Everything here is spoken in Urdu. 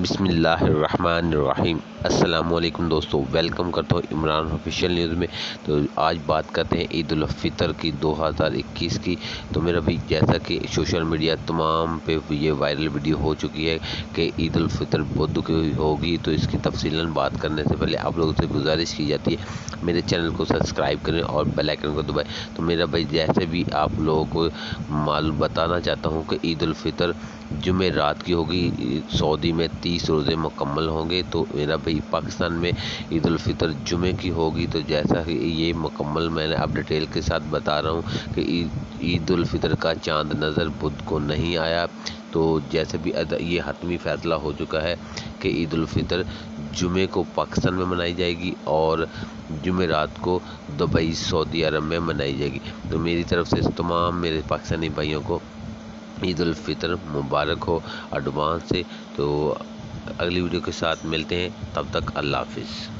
بسم اللہ الرحمن الرحیم۔ السلام علیکم دوستو، ویلکم کرتا ہوں عمران آفیشیل نیوز میں۔ تو آج بات کرتے ہیں عید الفطر کی 2021 کی۔ تو میرا بھی جیسا کہ سوشل میڈیا تمام پہ یہ وائرل ویڈیو ہو چکی ہے کہ عید الفطر بدھ کی ہوگی، تو اس کی تفصیلاً بات کرنے سے پہلے آپ لوگوں سے گزارش کی جاتی ہے میرے چینل کو سبسکرائب کریں اور بیل آئیکن کو دبائیں۔ تو میرا بھائی جیسے بھی آپ لوگوں کو معلوم بتانا چاہتا ہوں کہ عید الفطر جمعہ رات کی ہوگی۔ سعودی میں 30 روزے مکمل ہوں گے، تو میرا بھائی پاکستان میں عید الفطر جمعے کی ہوگی۔ تو جیسا کہ یہ مکمل میں نے اب ڈیٹیل کے ساتھ بتا رہا ہوں کہ عید الفطر کا چاند نظر بدھ کو نہیں آیا، تو جیسے بھی یہ حتمی فیصلہ ہو چکا ہے کہ عید الفطر جمعے کو پاکستان میں منائی جائے گی اور جمعہ رات کو دبئی سعودی عرب میں منائی جائے گی۔ تو میری طرف سے تمام میرے پاکستانی بھائیوں کو عید الفطر مبارک ہو ایڈوانس سے۔ تو اگلی ویڈیو کے ساتھ ملتے ہیں، تب تک اللہ حافظ۔